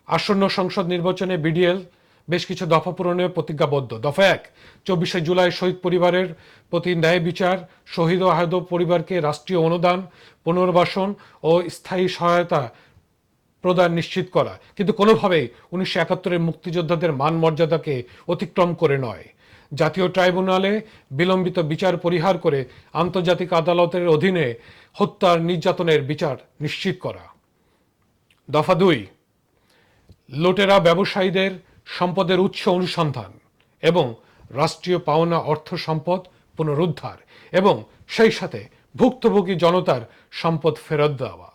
আসন্ন সংসদ নির্বাচনে বিডিএল বেশ কিছু দফা পূরণে প্রতিজ্ঞাবদ্ধ। দফা ১, 24শে জুলাই শহীদ পরিবারের প্রতি ন্যায় বিচার, শহীদ ও আহত পরিবারকে রাষ্ট্রীয় অনুদান, পুনর্বাসন ও স্থায়ী সহায়তা প্রদান নিশ্চিত করা, কিন্তু কোনোভাবেই 1971-এর মুক্তিযোদ্ধাদের মান মর্যাদাকে অতিক্রম করে নয়। জাতীয় ট্রাইব্যুনালে বিলম্বিত বিচার পরিহার করে আন্তর্জাতিক আদালতের অধীনে হত্যার নির্যাতনের বিচার নিশ্চিত করা। দফা ২, লুটেরা ব্যবসায়ীদের সম্পদের উৎস অনুসন্ধান এবং রাষ্ট্রীয় পাওনা অর্থ সম্পদ পুনরুদ্ধার এবং সেই সাথে ভুক্তভোগী জনতার সম্পদ ফেরত দেওয়া।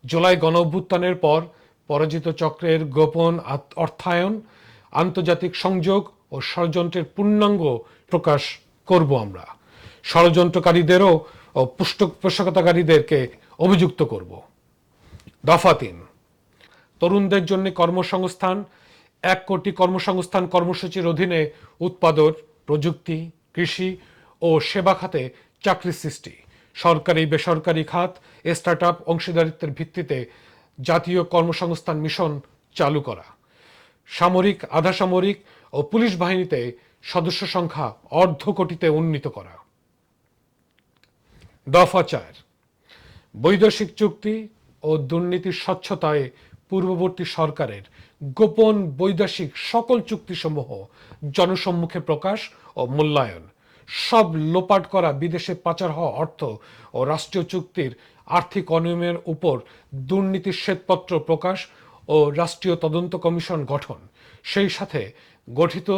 জুলাই গণঅভ্যুত্থানের পর পরাজিত চক্রের গোপন অর্থায়ন, আন্তর্জাতিক সংযোগ ও ষড়যন্ত্রের পূর্ণাঙ্গ প্রকাশ করব আমরা। ষড়যন্ত্রকারীদেরও ও পৃষ্ঠপোষকতাকারীদেরকে অভিযুক্ত করব। দফা ৩, তরুণদের জন্য কর্মসংস্থান, 1 কোটি কর্মসংস্থান কর্মসূচির অধীনে উৎপাদন, প্রযুক্তি, কৃষি ও সেবা খাতে চাকরি সৃষ্টি, সরকারি বেসরকারি খাত স্টার্টআপ অংশীদারিত্বের ভিত্তিতে জাতীয় কর্মসংস্থান মিশন চালু করা। সামরিক, আধা সামরিক ও পুলিশ বাহিনীতে সদস্য সংখ্যা 1/2 কোটিতে উন্নীত করা। দফা 4, বৈদেশিক চুক্তি ও দুর্নীতির স্বচ্ছতায় পূর্ববর্তী সরকারের গোপন বৈদেশিক সকল চুক্তিসমূহ জনসম্মুখে প্রকাশ ও মূল্যায়ন, সব লোপাট করা বিদেশে পাচার হওয়া অর্থ ও রাষ্ট্রীয় চুক্তির আর্থিক অনিয়মের উপর দুর্নীতির শ্বেতপত্র প্রকাশ ও রাষ্ট্রীয় তদন্ত কমিশন গঠন, সেই সাথে গঠিত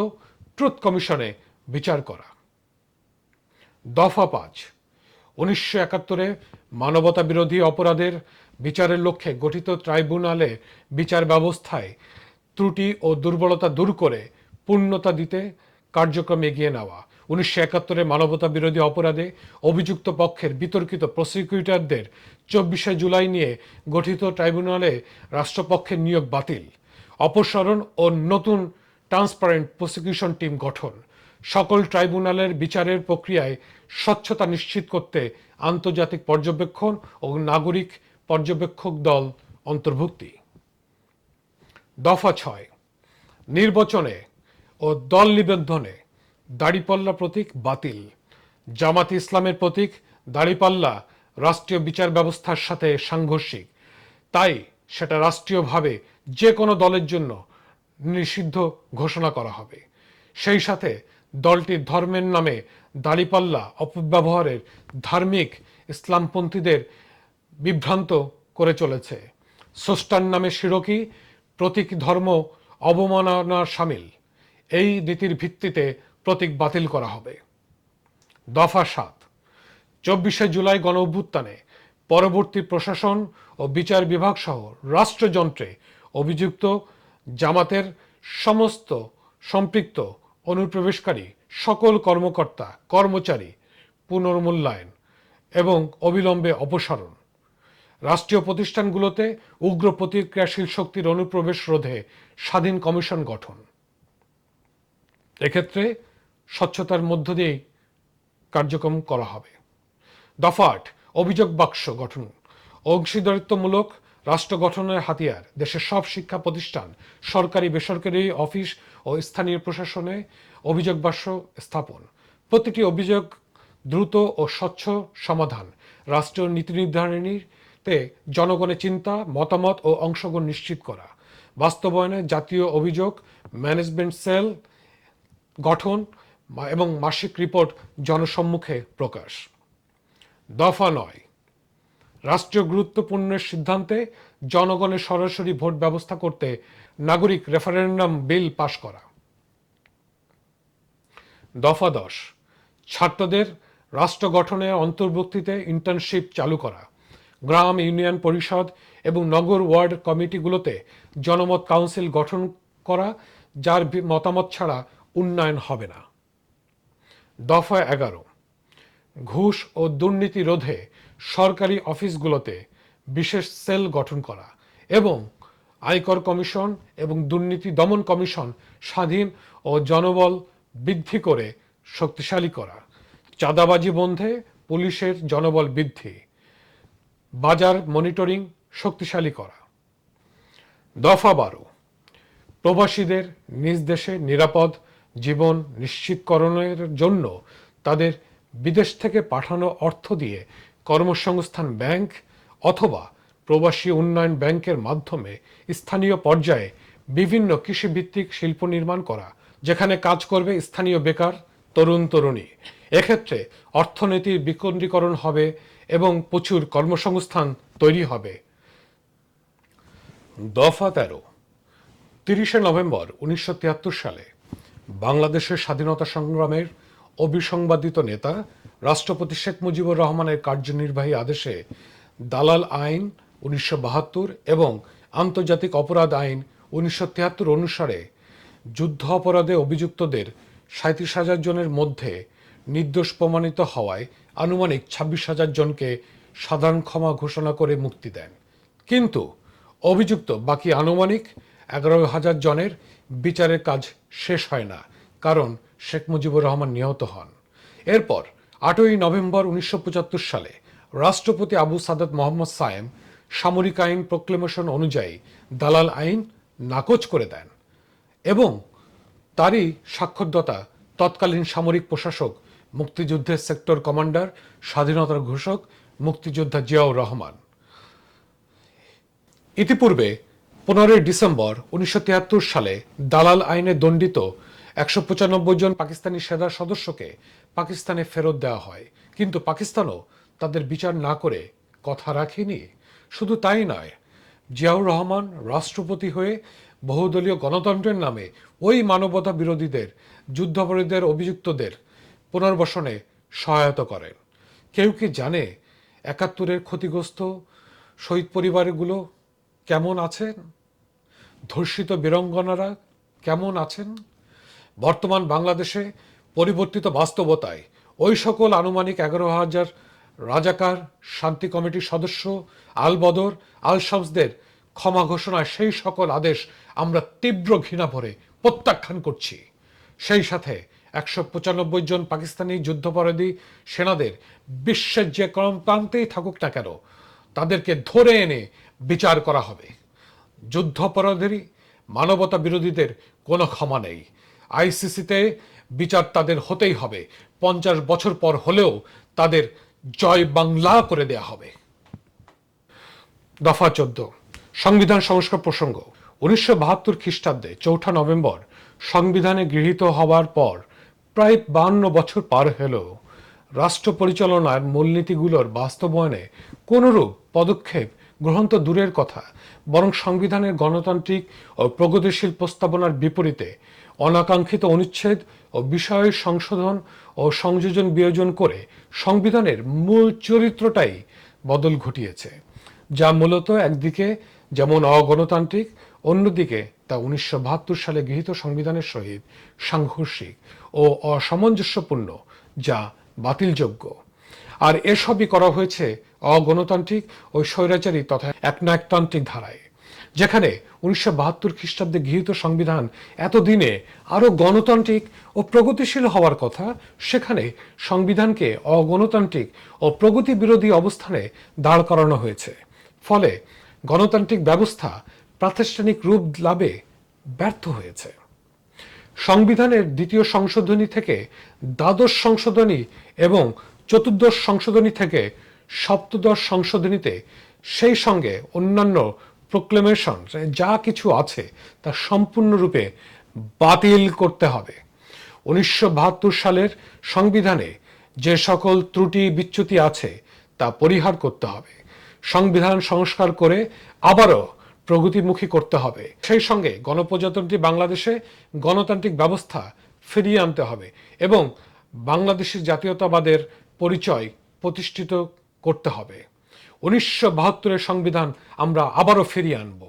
ট্রুথ কমিশনে বিচার করা। দফা 5, 1971-এ মানবতা বিরোধী অপরাধের বিচারের লক্ষ্যে গঠিত ট্রাইব্যুনালে বিচার ব্যবস্থায় ত্রুটি ও দুর্বলতা দূর করে পূর্ণতা দিতে কার্যক্রম এগিয়ে নেওয়া। 1971-এ মানবতা বিরোধী অপরাধে অভিযুক্ত পক্ষের বিতর্কিত প্রসিকিউটরদের 24শে জুলাই নিয়ে গঠিত ট্রাইব্যুনালে রাষ্ট্রপক্ষের নিয়োগ বাতিল, অপসারণ ও নতুন ট্রান্সপারেন্ট প্রসিকিউশন টিম গঠন, সকল ট্রাইব্যুনালের বিচারের প্রক্রিয়ায় স্বচ্ছতা নিশ্চিত করতে আন্তর্জাতিক পর্যবেক্ষণ ও নাগরিক পর্যবেক্ষক দল অন্তর্ভুক্তি। দফা 6, নির্বাচনে ও দল নিবন্ধনে দাড়িপাল্লা প্রতীক বাতিল। জামাতে ইসলামের প্রতীক দাড়িপাল্লা রাষ্ট্রীয় বিচার ব্যবস্থার সাথে সাংঘর্ষিক, তাই সেটা রাষ্ট্রীয়ভাবে যে কোনো দলের জন্য নিষিদ্ধ ঘোষণা করা হবে। সেই সাথে দলটির ধর্মের নামে দাড়িপাল্লা অপব্যবহারের ধার্মিক ইসলামপন্থীদের বিভ্রান্ত করে চলেছে। স্রষ্টার নামে শিরকি প্রতীক ধর্ম অবমাননার শামিল, এই নীতির ভিত্তিতে প্রতীক বাতিল করা হবে। দফা 7, 24শে জুলাই গণঅভ্যুত্থানে পরবর্তী প্রশাসন ও বিচার বিভাগ সহ রাষ্ট্রযন্ত্রে অভিযুক্ত জামাতের সমস্ত সম্পৃক্ত অনুপ্রবেশকারী সকল কর্মকর্তা কর্মচারী পুনর্মূল্যায়ন এবং অবিলম্বে অপসারণ। রাষ্ট্রীয় প্রতিষ্ঠানগুলোতে উগ্র প্রতিক্রিয়াশীল শক্তির অনুপ্রবেশ রোধে স্বাধীন কমিশন গঠন। এক্ষেত্রে স্বচ্ছতার মধ্য দিয়েই কার্যক্রম করা হবে। দফা 8, অভিযোগ বাক্স গঠন, অংশীদারিত্বমূলক রাষ্ট্র গঠনের হাতিয়ার। দেশের সব শিক্ষা প্রতিষ্ঠান, সরকারি বেসরকারি অফিস ও স্থানীয় প্রশাসনে অভিযোগ বাক্স স্থাপন, প্রতিটি অভিযোগ দ্রুত ও স্বচ্ছ সমাধান, রাষ্ট্রীয় নীতি নির্ধারণীতে জনগণের চিন্তা, মতামত ও অংশগ্রহণ নিশ্চিত করা, বাস্তবায়নে জাতীয় অভিযোগ ম্যানেজমেন্ট সেল গঠন এবং মাসিক রিপোর্ট জনসম্মুখে প্রকাশ। দফা 9, রাষ্ট্রীয় গুরুত্বপূর্ণ সিদ্ধান্তে জনগণের সরাসরি ভোট ব্যবস্থা করতে নাগরিক রেফারেন্ডাম বিল পাশ করা। দফা 10, ছাত্রদের রাষ্ট্র গঠনে অন্তর্ভুক্তিতে ইন্টার্নশিপ চালু করা, গ্রাম ইউনিয়ন পরিষদ এবং নগর ওয়ার্ড কমিটিগুলোতে জনমত কাউন্সিল গঠন করা, যার মতামত ছাড়া উন্নয়ন হবে না। দফা 11, ঘুষ ও দুর্নীতি রোধে সরকারি অফিসগুলোতে বিশেষ সেল গঠন করা এবং আয়কর কমিশন এবং দুর্নীতি দমন কমিশন স্বাধীন ও জনবল বৃদ্ধি করে শক্তিশালী করা, চাঁদাবাজি বন্ধে পুলিশের জনবল বৃদ্ধি, বাজার মনিটরিং শক্তিশালী করা। দফা 12, প্রবাসীদের নিজ দেশে নিরাপদ জীবন নিশ্চিতকরণের জন্য তাদের বিদেশ থেকে পাঠানো অর্থ দিয়ে কর্মসংস্থান ব্যাংক অথবা প্রবাসী উন্নয়ন ব্যাংকের মাধ্যমে স্থানীয় পর্যায়ে বিভিন্ন কৃষিভিত্তিক শিল্প নির্মাণ করা, যেখানে কাজ করবে স্থানীয় বেকার তরুণ তরুণী। এক্ষেত্রে অর্থনীতির বিকেন্দ্রীকরণ হবে এবং প্রচুর কর্মসংস্থান তৈরি হবে। দফা ১৩। ৩০শে নভেম্বর ১৯৭৩ সালে বাংলাদেশের স্বাধীনতা সংগ্রামের অবিসংবাদিত নেতা রাষ্ট্রপতি শেখ মুজিবুর রহমানের কার্যনির্বাহী আদেশে দালাল আইন ১৯৭২ এবং আন্তর্জাতিক অপরাধ আইন ১৯৭৩ অনুসারে যুদ্ধ অপরাধে অভিযুক্তদের ৩৭,০০০ জনের মধ্যে নির্দোষ প্রমাণিত হওয়ায় আনুমানিক ২৬,০০০ জনকে সাধারণ ক্ষমা ঘোষণা করে মুক্তি দেন। কিন্তু অভিযুক্ত বাকি আনুমানিক ১১,০০০ জনের বিচারের কাজ শেষ হয় না, কারণ শেখ মুজিবুর রহমান নিহত হন। এরপর ৮ই নভেম্বর ১৯৭৫ সালে রাষ্ট্রপতি আবু সাদাত মোহাম্মদ সায়েম সামরিক আইন প্রক্লেমেশন অনুযায়ী দালাল আইন নাকচ করে দেন এবং তারই সাক্ষরতা তৎকালীন সামরিক প্রশাসক মুক্তিযুদ্ধের সেক্টর কমান্ডার স্বাধীনতার ঘোষক মুক্তিযোদ্ধা জিয়াউর রহমান। ইতিপূর্বে ১৫ই ডিসেম্বর ১৯৭৩ সালে দালাল আইনে দণ্ডিত ১৯৫ জন পাকিস্তানি সেনা সদস্যকে পাকিস্তানে ফেরত দেওয়া হয়, কিন্তু পাকিস্তানও তাদের বিচার না করে কথা রাখেনি। শুধু তাই নয়, জিয়াউর রহমান রাষ্ট্রপতি হয়ে বহুদলীয় গণতন্ত্রের নামে ওই মানবতা বিরোধীদের যুদ্ধাপরাধীদের অভিযুক্তদের পুনর্বাসনে সহায়তা করেন। কেউ কি জানে ৭১-এর ক্ষতিগ্রস্ত শহীদ পরিবারগুলো কেমন আছেন? ধর্ষিত বীরাঙ্গনারা কেমন আছেন? বর্তমান বাংলাদেশে পরিবর্তিত বাস্তবতায় ওই সকল আনুমানিক ১১,০০০ রাজাকার শান্তি কমিটির সদস্য আল বদর আল শামসদের ক্ষমা ঘোষণায় সেই সকল আদেশ আমরা তীব্র ঘৃণা ভরে প্রত্যাখ্যান করছি। সেই সাথে ১৯৫ জন পাকিস্তানি যুদ্ধাপরাধী সেনাদের বিশ্বের যে কোনো প্রান্তেই থাকুক না কেন, তাদেরকে ধরে এনে বিচার করা হবে। যুদ্ধাপরাধী মানবতা বিরোধীদের কোনো ক্ষমা নেই। আইসিসিতে বিচার তাদের হতেই হবে। ৫০ বছর পর হলেও তাদের জয় বাংলা করে দেয়া হবে। দফা ১৪। সংবিধান সংস্কার প্রসঙ্গ। ১৯৭২ খ্রিস্টাব্দে ৪ঠা নভেম্বর সংবিধানে গৃহীত হওয়ার পর প্রায় ৫২ বছর পার হলেও রাষ্ট্র পরিচালনার মূলনীতিগুলোর বাস্তবায়নে কোনরূপ পদক্ষেপ গ্রহণ তো দূরের কথা, বরং সংবিধানের গণতান্ত্রিক ও প্রগতিশীল প্রস্তাবনার বিপরীতে অনাকাঙ্ক্ষিত অনুচ্ছেদ ও বিষয় সংশোধন ও সংযোজন বিয়োজন করে সংবিধানের মূল চরিত্রটাই বদল ঘটিয়েছে, যা মূলত একদিকে যেমন অগণতান্ত্রিক, অন্যদিকে তা ১৯৭২ সালে গৃহীত সংবিধানের সহিত সাংঘর্ষিক ও অসামঞ্জস্যপূর্ণ, যা বাতিলযোগ্য। আর এসবই করা হয়েছে অগণতান্ত্রিক ও স্বৈরাচারী তথা একনায়কতান্ত্রিক ধারায়। যেখানে ১৯৭২ খ্রিস্টাব্দে গৃহীত সংবিধান এতদিনে আরও গণতান্ত্রিক ও প্রগতিশীল হওয়ার কথা, সেখানে সংবিধানকে অগণতান্ত্রিক ও প্রগতি বিরোধী অবস্থানে দাঁড় করানো হয়েছে। ফলে গণতান্ত্রিক ব্যবস্থা প্রাতিষ্ঠানিক রূপ লাভে ব্যর্থ হয়েছে। সংবিধানের দ্বিতীয় সংশোধনী থেকে দ্বাদশ সংশোধনী এবং চতুর্দশ সংশোধনী থেকে সপ্তদশ সংশোধনীতে, সেই সঙ্গে অন্যান্য প্রোক্লেমেশন যা কিছু আছে তা সম্পূর্ণরূপে বাতিল করতে হবে। ১৯৭২ সালের সংবিধানে যে সকল ত্রুটি বিচ্যুতি আছে তা পরিহার করতে হবে। সংবিধান সংস্কার করে আবারও প্রগতিমুখী করতে হবে। সেই সঙ্গে গণপ্রজাতন্ত্রী বাংলাদেশে গণতান্ত্রিক ব্যবস্থা ফিরিয়ে আনতে হবে এবং বাংলাদেশি জাতীয়তাবাদের পরিচয় প্রতিষ্ঠিত করতে হবে। ১৯৭২-এর সংবিধান আমরা আবারও ফিরিয়ে আনব।